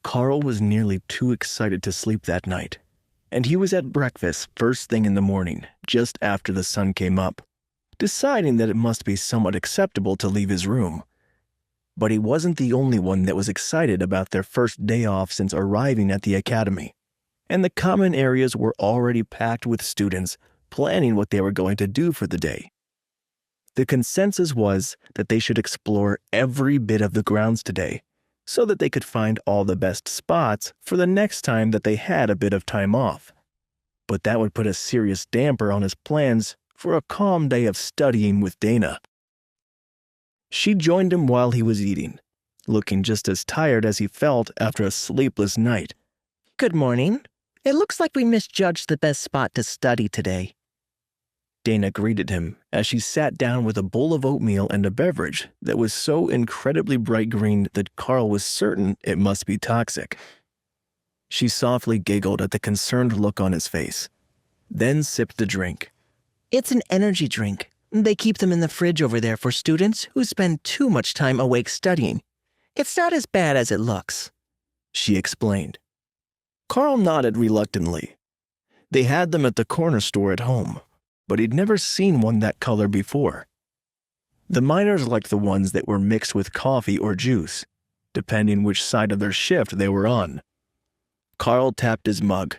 Karl was nearly too excited to sleep that night, and he was at breakfast first thing in the morning, just after the sun came up, deciding that it must be somewhat acceptable to leave his room. But he wasn't the only one that was excited about their first day off since arriving at the academy, and the common areas were already packed with students planning what they were going to do for the day. The consensus was that they should explore every bit of the grounds today, so that they could find all the best spots for the next time that they had a bit of time off. But that would put a serious damper on his plans for a calm day of studying with Dana. She joined him while he was eating, looking just as tired as he felt after a sleepless night. Good morning. It looks like we misjudged the best spot to study today. Dana greeted him as she sat down with a bowl of oatmeal and a beverage that was so incredibly bright green that Karl was certain it must be toxic. She softly giggled at the concerned look on his face, then sipped the drink. It's an energy drink. They keep them in the fridge over there for students who spend too much time awake studying. It's not as bad as it looks, she explained. Karl nodded reluctantly. They had them at the corner store at home, but he'd never seen one that color before. The miners liked the ones that were mixed with coffee or juice, depending which side of their shift they were on. Karl tapped his mug.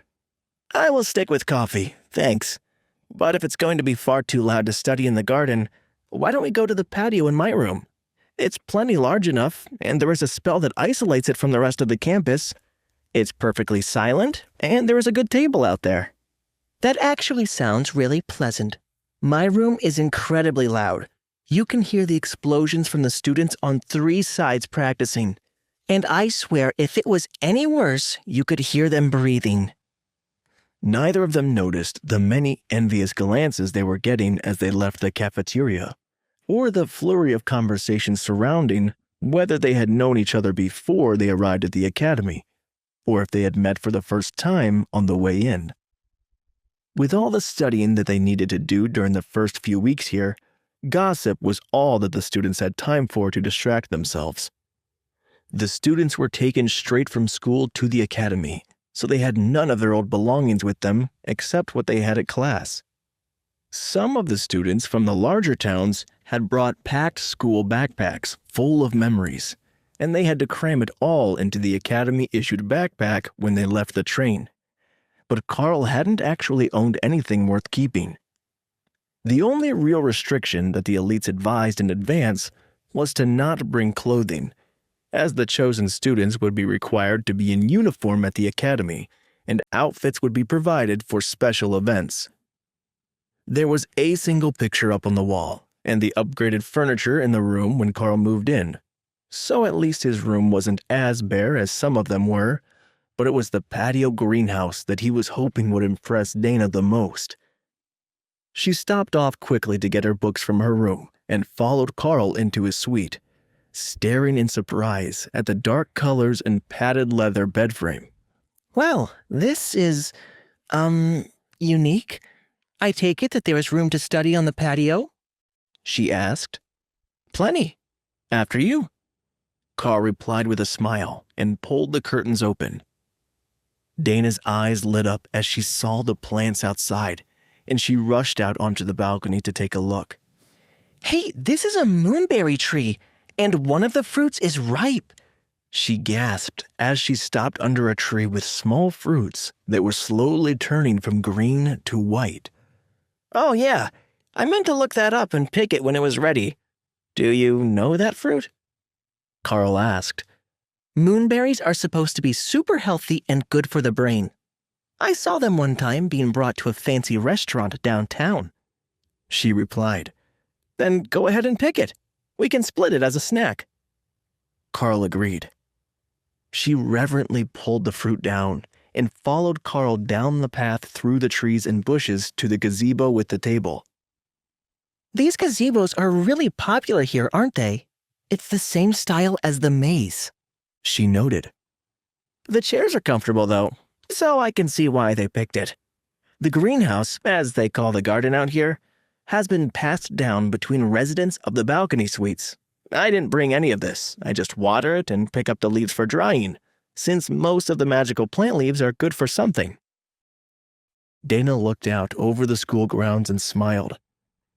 I will stick with coffee, thanks. But if it's going to be far too loud to study in the garden, why don't we go to the patio in my room? It's plenty large enough, and there is a spell that isolates it from the rest of the campus. It's perfectly silent, and there is a good table out there. That actually sounds really pleasant. My room is incredibly loud. You can hear the explosions from the students on 3 sides practicing. And I swear if it was any worse, you could hear them breathing. Neither of them noticed the many envious glances they were getting as they left the cafeteria, or the flurry of conversation surrounding whether they had known each other before they arrived at the academy, or if they had met for the first time on the way in. With all the studying that they needed to do during the first few weeks here, gossip was all that the students had time for to distract themselves. The students were taken straight from school to the academy, so they had none of their old belongings with them except what they had at class. Some of the students from the larger towns had brought packed school backpacks full of memories, and they had to cram it all into the academy-issued backpack when they left the train. But Karl hadn't actually owned anything worth keeping. The only real restriction that the elites advised in advance was to not bring clothing, as the chosen students would be required to be in uniform at the academy, and outfits would be provided for special events. There was a single picture up on the wall, and the upgraded furniture in the room when Karl moved in, so at least his room wasn't as bare as some of them were, but it was the patio greenhouse that he was hoping would impress Dana the most. She stopped off quickly to get her books from her room and followed Karl into his suite, staring in surprise at the dark colors and padded leather bed frame. Well, this is, unique. I take it that there is room to study on the patio? She asked. Plenty. After you. Karl replied with a smile and pulled the curtains open. Dana's eyes lit up as she saw the plants outside, and she rushed out onto the balcony to take a look. Hey, this is a moonberry tree, and one of the fruits is ripe, she gasped as she stopped under a tree with small fruits that were slowly turning from green to white. Oh yeah, I meant to look that up and pick it when it was ready. Do you know that fruit? Karl asked. Moonberries are supposed to be super healthy and good for the brain. I saw them one time being brought to a fancy restaurant downtown, she replied. Then go ahead and pick it. We can split it as a snack. Karl agreed. She reverently pulled the fruit down and followed Karl down the path through the trees and bushes to the gazebo with the table. These gazebos are really popular here, aren't they? It's the same style as the maze, she noted. The chairs are comfortable, though, so I can see why they picked it. The greenhouse, as they call the garden out here, has been passed down between residents of the balcony suites. I didn't bring any of this. I just water it and pick up the leaves for drying, since most of the magical plant leaves are good for something. Dana looked out over the school grounds and smiled.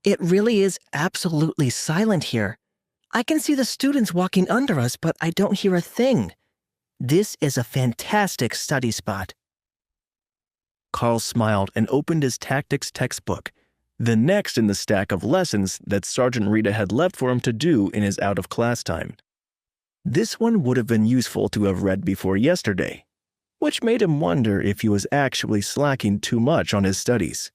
It really is absolutely silent here. I can see the students walking under us, but I don't hear a thing. This is a fantastic study spot. Karl smiled and opened his tactics textbook, the next in the stack of lessons that Sergeant Rita had left for him to do in his out-of-class time. This one would have been useful to have read before yesterday, which made him wonder if he was actually slacking too much on his studies.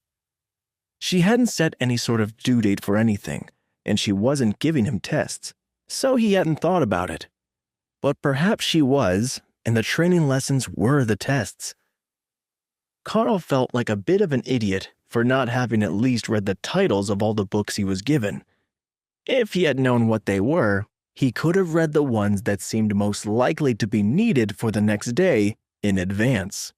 She hadn't set any sort of due date for anything, and she wasn't giving him tests, so he hadn't thought about it. But perhaps she was, and the training lessons were the tests. Karl felt like a bit of an idiot for not having at least read the titles of all the books he was given. If he had known what they were, he could have read the ones that seemed most likely to be needed for the next day in advance.